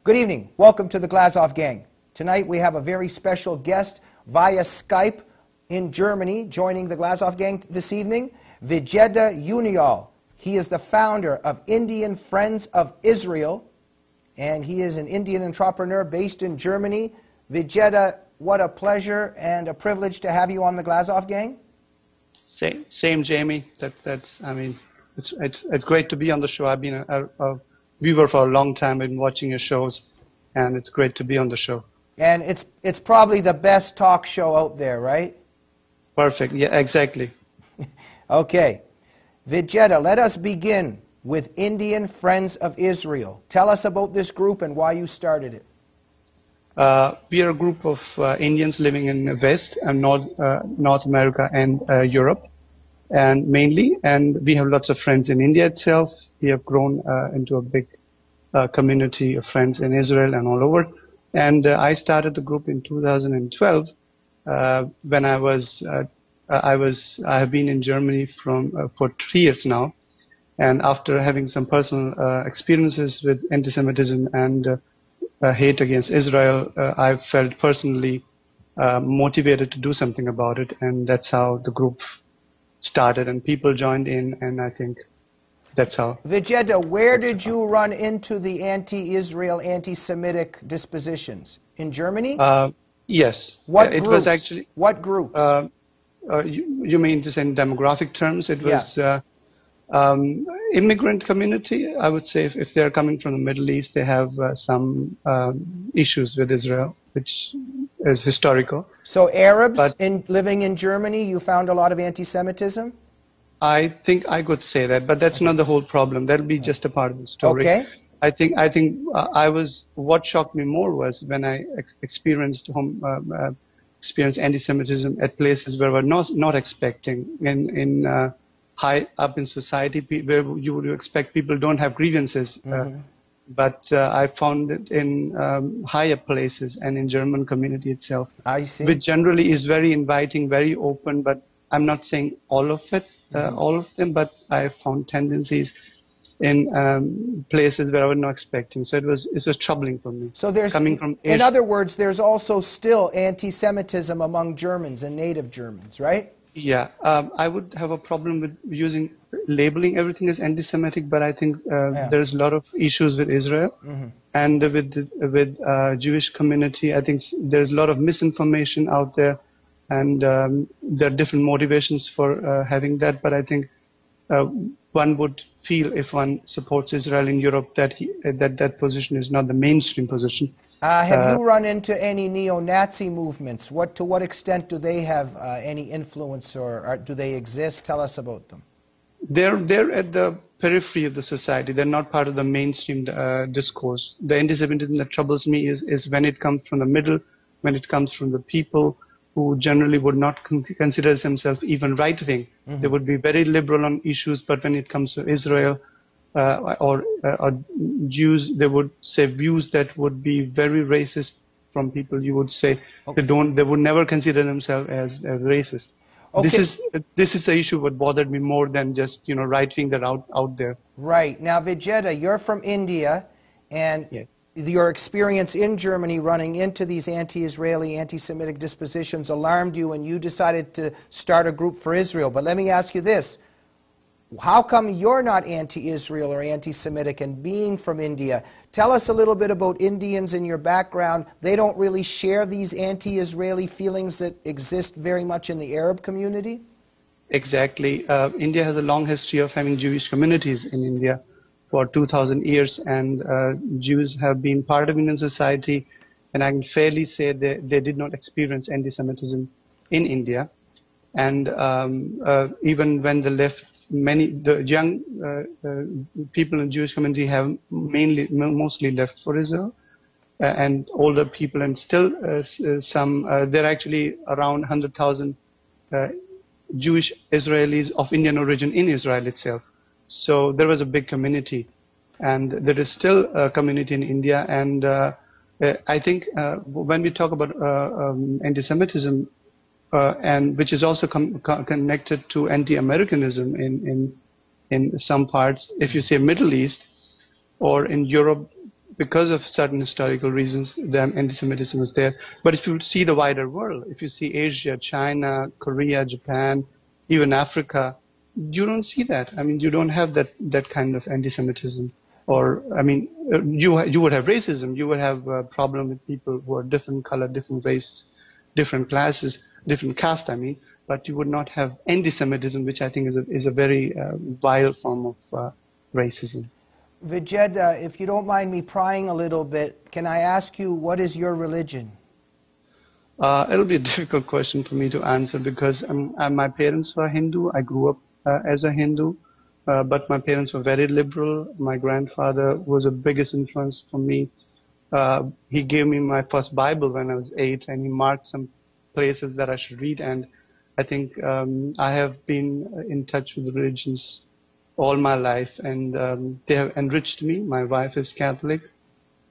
Good evening. Welcome to the Glazov Gang. Tonight we have a very special guest via Skype in Germany joining the Glazov Gang this evening, Vijeta Uniyal. He is the founder of Indian Friends of Israel, and he is an Indian entrepreneur based in Germany. Vijeta, what a pleasure and a privilege to have you on the Glazov Gang. Same, Jamie. It's great to be on the show. I've been a viewer for a long time. I've been watching your shows, and it's great to be on the show. And it's probably the best talk show out there, right? Perfect. Yeah, exactly. Okay. Vijeta, let us begin with Indian Friends of Israel. Tell us about this group and why you started it. We are a group of Indians living in West and North America and Europe, and we have lots of friends in India itself. We have grown into a big community of friends in Israel and all over. And I started the group in 2012 when I have been in Germany for 3 years now, and after having some personal experiences with anti-Semitism and hate against Israel, I felt personally motivated to do something about it, and that's how the group started, and people joined in, and I think that's how. Vijeta, where did you run into the anti-Israel, anti-Semitic dispositions? In Germany? Yes. What it groups? Was actually, what groups? You mean just in demographic terms? It was immigrant community. I would say if they're coming from the Middle East, they have some issues with Israel, which is historical. So Arabs living in Germany, you found a lot of anti-Semitism? I think I could say that, but that's not the whole problem. That'll be just a part of the story. Okay. What shocked me more was when I experienced anti-Semitism at places where we're not expecting, in high up in society, where you would expect people don't have grievances. But I found it in higher places and in German community itself. I see. Which generally is very inviting, very open, but I'm not saying all of it, all of them, but I found tendencies in places where I was not expecting. So it was troubling for me. So there's, in other words, there's also still anti-Semitism among Germans and native Germans, right? Yeah, I would have a problem with labeling everything as anti-Semitic, but I think there's a lot of issues with Israel and with Jewish community. I think there's a lot of misinformation out there, and there are different motivations for having that. But I think one would feel, if one supports Israel in Europe, that that position is not the mainstream position. Have you run into any neo-Nazi movements? To what extent do they have any influence, or do they exist? Tell us about them. They're at the periphery of the society. They're not part of the mainstream discourse. The anti-Semitism that troubles me is when it comes from the middle, when it comes from the people who generally would not consider themselves even right-wing. They would be very liberal on issues, but when it comes to Israel or Jews, they would say views that would be very racist from people. You would say they would never consider themselves as racist. Okay. This is the issue what bothered me more than just right-wing that out there. Right. Now, Vijeta, you're from India, and yes. Your experience in Germany running into these anti-Israeli, anti-Semitic dispositions alarmed you, and you decided to start a group for Israel. But let me ask you this. How come you're not anti-Israel or anti-Semitic, and being from India? Tell us a little bit about Indians in your background. They don't really share these anti-Israeli feelings that exist very much in the Arab community? Exactly. India has a long history of having Jewish communities in India for 2,000 years, and Jews have been part of Indian society, and I can fairly say they did not experience anti-Semitism in India. And even when they left, the young people in the Jewish community have mostly left for Israel, and older people, and still there are actually around 100,000 Jewish Israelis of Indian origin in Israel itself. So there was a big community, and there is still a community in India. And I think when we talk about anti-Semitism, and which is also connected to anti-Americanism in some parts, if you say Middle East or in Europe, because of certain historical reasons, the anti-Semitism was there. But if you see the wider world, if you see Asia, China, Korea, Japan, even Africa, you don't see that. I mean, you don't have that kind of anti-Semitism. Or, I mean, you would have racism. You would have a problem with people who are different color, different race, different classes, different caste, I mean. But you would not have anti-Semitism, which I think is a very vile form of racism. Vijeta, if you don't mind me prying a little bit, can I ask you, what is your religion? It'll be a difficult question for me to answer because my parents were Hindu. I grew up as a Hindu, but my parents were very liberal. My grandfather was the biggest influence for me. He gave me my first Bible when I was 8, and he marked some places that I should read. And I think I have been in touch with religions all my life, and they have enriched me. My wife is Catholic,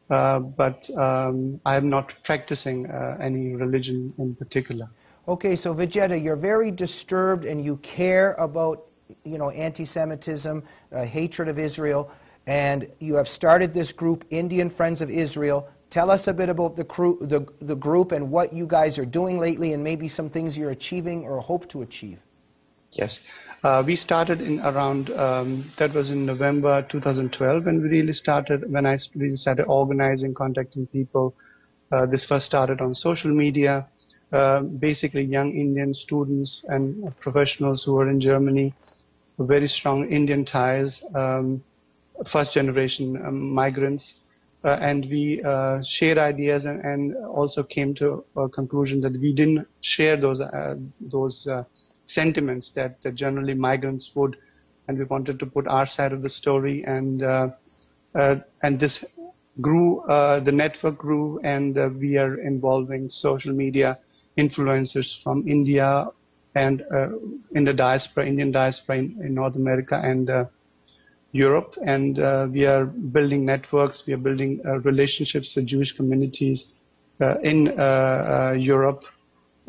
but I am not practicing any religion in particular. Okay, so Vijeta, you're very disturbed and you care about, anti-Semitism, hatred of Israel, and you have started this group, Indian Friends of Israel. Tell us a bit about the group and what you guys are doing lately, and maybe some things you're achieving or hope to achieve. Yes. We started in around, that was in November 2012 when we really started, when I really started organizing, contacting people. This first started on social media, basically young Indian students and professionals who were in Germany, very strong Indian ties, first generation migrants, and we shared ideas and also came to a conclusion that we didn't share those sentiments that generally migrants would, and we wanted to put our side of the story, and this grew, the network grew, and we are involving social media influencers from India and in the diaspora, Indian diaspora in North America and Europe, and we are building networks, we are building relationships with Jewish communities in Europe.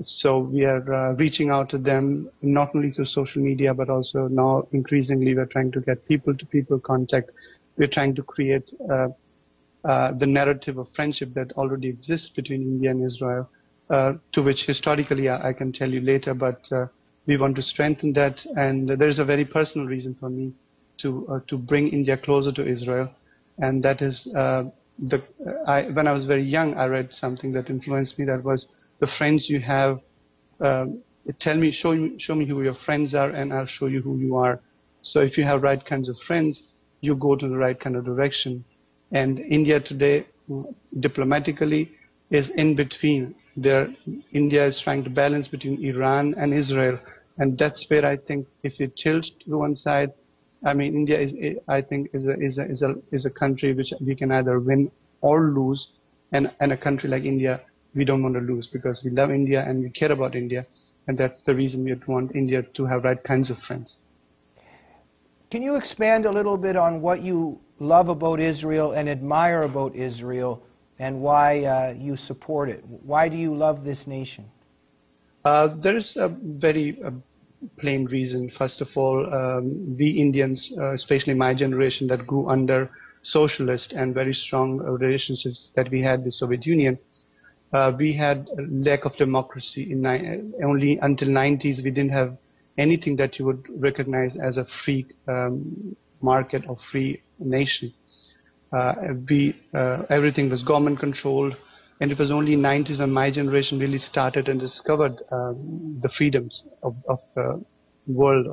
So we are reaching out to them not only through social media, but also now increasingly we're trying to get people-to-people contact. We're trying to create the narrative of friendship that already exists between India and Israel, to which historically I can tell you later, but we want to strengthen that. And there's a very personal reason for me to bring India closer to Israel, and that is when I was very young, I read something that influenced me. That was, the friends you have, show me who your friends are, and I'll show you who you are. So if you have right kinds of friends, you go to the right kind of direction. And India today, diplomatically, is in between. India is trying to balance between Iran and Israel, and that's where I think if it tilts to one side, I mean, India is a country which we can either win or lose, and a country like India, we don't want to lose because we love India and we care about India, and that's the reason we want India to have right kinds of friends. Can you expand a little bit on what you love about Israel and admire about Israel, and why you support it? Why do you love this nation? There is a very plain reason. First of all, we Indians, especially my generation that grew under socialist and very strong relationships that we had with the Soviet Union, we had a lack of democracy. Only until 90s we didn't have anything that you would recognize as a free market or free nation. Everything was government controlled, and it was only in 90s when my generation really started and discovered the freedoms of the world,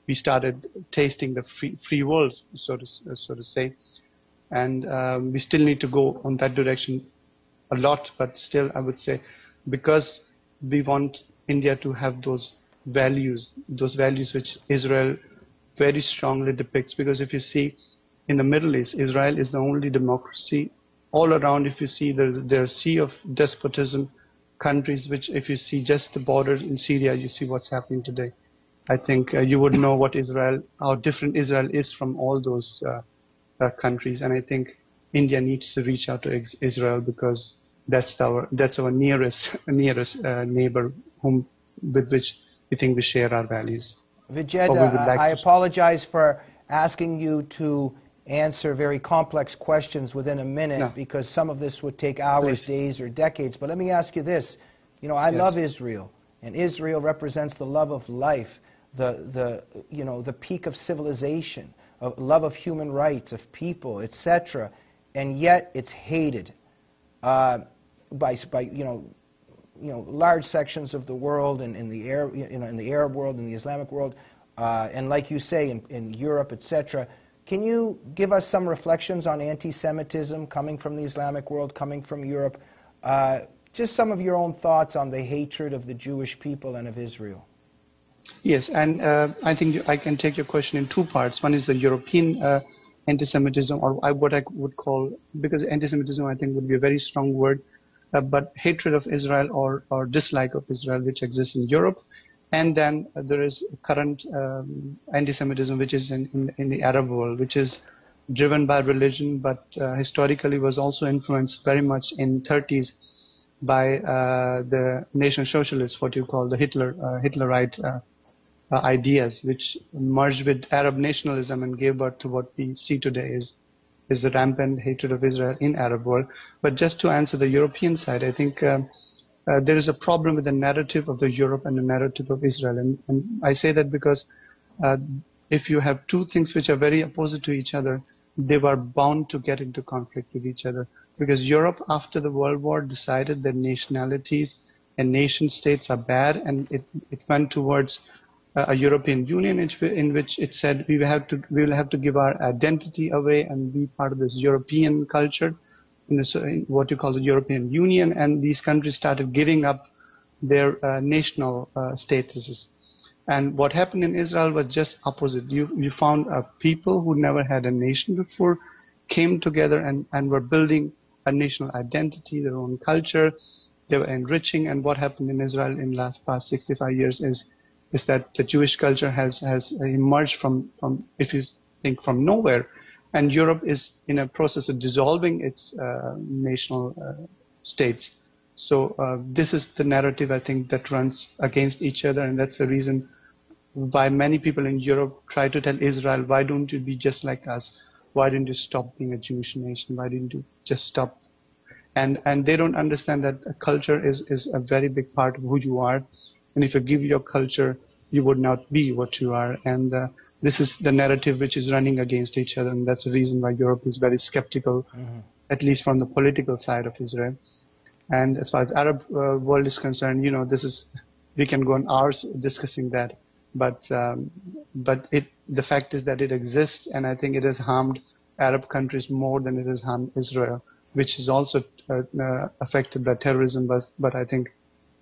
we started tasting the free world, so to say. And we still need to go on that direction a lot, but still I would say, because we want India to have those values which Israel very strongly depicts. Because if you see in the Middle East, Israel is the only democracy. All around, if you see, there's a sea of despotism, countries which, if you see just the border in Syria, you see what's happening today. I think you would know how different Israel is from all those countries, and I think India needs to reach out to Israel because that's our nearest neighbor with which we think we share our values. Vijeta, I apologize for asking you to answer very complex questions within a minute because some of this would take hours, days, or decades. But let me ask you this. You know, I love Israel, and Israel represents the love of life, the peak of civilization, of love of human rights, of people, etc. And yet it's hated by large sections of the world, and in the Arab world, in the Islamic world, and like you say, in Europe, etc. Can you give us some reflections on anti-Semitism coming from the Islamic world, coming from Europe? Just some of your own thoughts on the hatred of the Jewish people and of Israel. Yes, and I think I can take your question in two parts. One is the European anti-Semitism, or what I would call, because anti-Semitism I think would be a very strong word, but hatred of Israel or dislike of Israel, which exists in Europe. And then there is current anti-Semitism, which is in the Arab world, which is driven by religion, but historically was also influenced very much in 30s by the National Socialists, what you call the Hitlerite ideas, which merged with Arab nationalism and gave birth to what we see today is the rampant hatred of Israel in Arab world. But just to answer the European side, I think there is a problem with the narrative of the Europe and the narrative of Israel. And I say that because if you have two things which are very opposite to each other, they were bound to get into conflict with each other. Because Europe, after the World War, decided that nationalities and nation states are bad, and it went towards a European Union in which it said we will have to give our identity away and be part of this European culture, in what you call the European Union, and these countries started giving up their national statuses. And what happened in Israel was just opposite. You found people who never had a nation before came together and were building a national identity, their own culture. They were enriching, and what happened in Israel in the past 65 years is that the Jewish culture has emerged from, if you think, from nowhere. And Europe is in a process of dissolving its national states. So this is the narrative, I think, that runs against each other, and that's the reason why many people in Europe try to tell Israel, why don't you be just like us? Why didn't you stop being a Jewish nation? Why didn't you just stop? And they don't understand that culture is a very big part of who you are. And if you give your culture, you would not be what you are. And this is the narrative which is running against each other. And that's the reason why Europe is very skeptical, at least from the political side of Israel. And as far as Arab world is concerned, we can go on hours discussing that. But the fact is that it exists, and I think it has harmed Arab countries more than it has harmed Israel, which is also affected by terrorism. But I think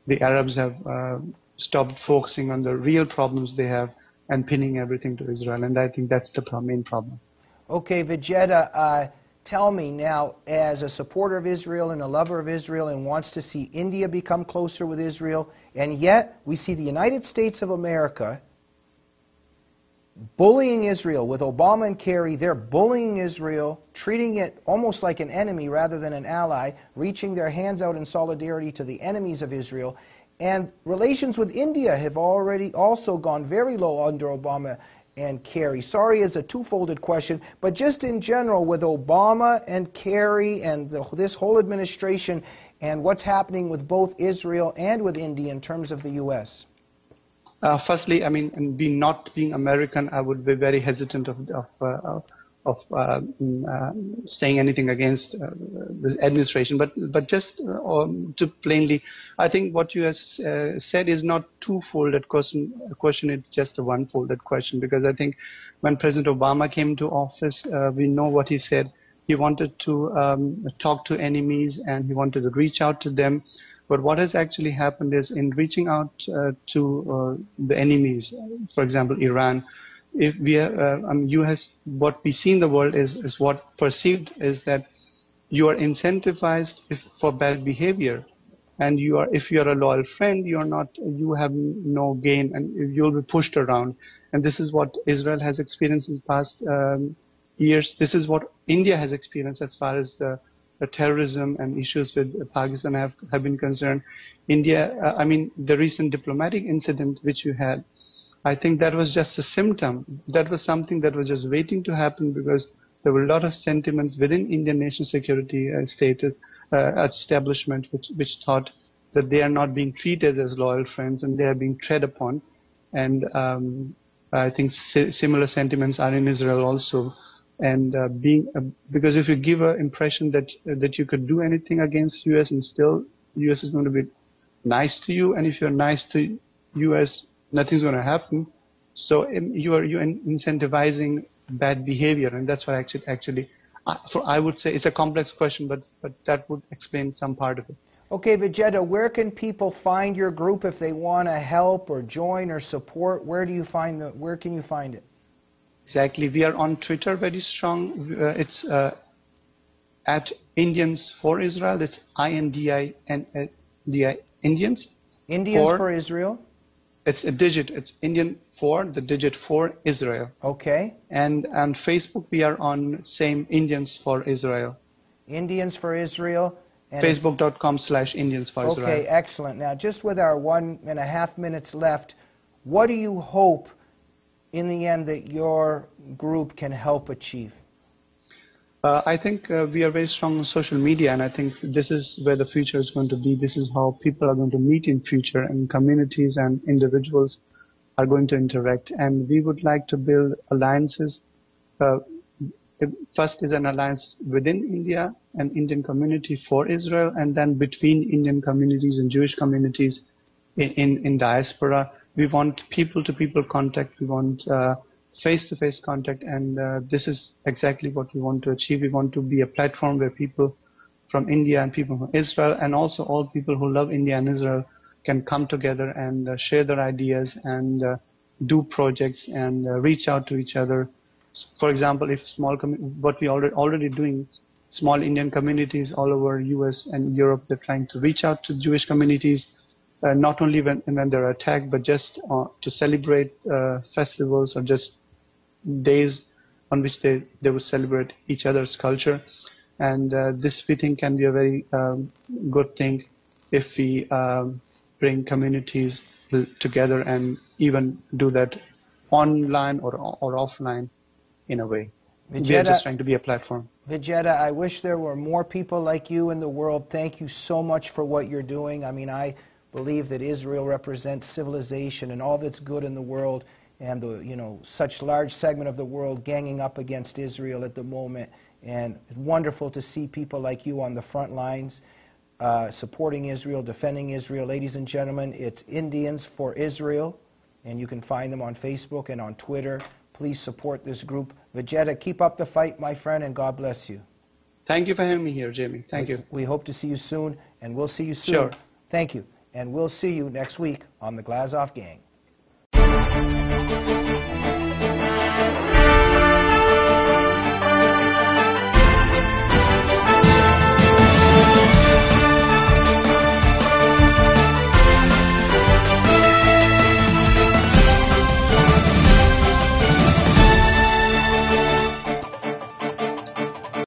the Arabs have stopped focusing on the real problems they have and pinning everything to Israel, and I think that's the main problem. Okay, Vijeta, tell me now, as a supporter of Israel and a lover of Israel and wants to see India become closer with Israel, and yet we see the United States of America bullying Israel with Obama and Kerry. They're bullying Israel, treating it almost like an enemy rather than an ally, reaching their hands out in solidarity to the enemies of Israel. And relations with India have already also gone very low under Obama and Kerry. Sorry is a two-folded question, but just in general with Obama and Kerry and this whole administration and what's happening with both Israel and with India in terms of the U.S. Firstly, I mean, not being American, I would be very hesitant of saying anything against this administration. But just to plainly, I think what you have said is not two-folded question. It's just a one-folded question, because I think when President Obama came to office, we know what he said. He wanted to talk to enemies, and he wanted to reach out to them. But what has actually happened is, in reaching out to the enemies, for example, Iran, if we what we see in the world is what perceived is that you are incentivized for bad behavior, and if you are a loyal friend, you have no gain, and you'll be pushed around. And this is what Israel has experienced in the past years. This is what India has experienced as far as the terrorism and issues with Pakistan have been concerned. India, the recent diplomatic incident which you had, I think that was just a symptom. That was something that was just waiting to happen, because there were a lot of sentiments within Indian national security establishment which thought that they are not being treated as loyal friends and they are being tread upon. And I think similar sentiments are in Israel also. And because if you give an impression that you could do anything against US and still US is going to be nice to you, and if you're nice to US, nothing's going to happen. So you're incentivizing bad behavior, and that's what actually I would say it's a complex question, but that would explain some part of it. Okay, Vijeta, where can people find your group if they want to help or join or support? Where can you find it? Exactly. We are on Twitter very strong. It's at Indians for Israel. It's INDI Indians. Indians for Israel. It's a digit. It's Indian for the digit for Israel. Okay. And on Facebook we are on same Indians for Israel. Indians for Israel. Facebook.com/Indians for Israel. Okay, excellent. Now, just with our 1.5 minutes left, what do you hope in the end that your group can help achieve? I think we are very strong on social media, and I think this is where the future is going to be. This is how people are going to meet in future, and communities and individuals are going to interact. And we would like to build alliances. First is an alliance within India and Indian community for Israel, and then between Indian communities and Jewish communities in diaspora. We want people-to-people contact. We want face-to-face contact, and this is exactly what we want to achieve. We want to be a platform where people from India and people from Israel, and also all people who love India and Israel, can come together and share their ideas and do projects and reach out to each other. For example, if what we already doing, small Indian communities all over US and Europe, they're trying to reach out to Jewish communities, not only when they're attacked, but just to celebrate festivals or just days on which they would celebrate each other's culture. And this we think can be a very good thing if we bring communities together and even do that online or offline in a way. Vijeta, we are just trying to be a platform. Vijeta, I wish there were more people like you in the world. Thank you so much for what you're doing. I mean, I believe that Israel represents civilization and all that's good in the world, and such large segment of the world ganging up against Israel at the moment. And it's wonderful to see people like you on the front lines, supporting Israel, defending Israel. Ladies and gentlemen, it's Indians for Israel, and you can find them on Facebook and on Twitter. Please support this group. Vijeta, keep up the fight, my friend, and God bless you. Thank you for having me here, Jamie. Thank you. We hope to see you soon, and we'll see you soon. Sure. Thank you. And we'll see you next week on the Glazov Gang.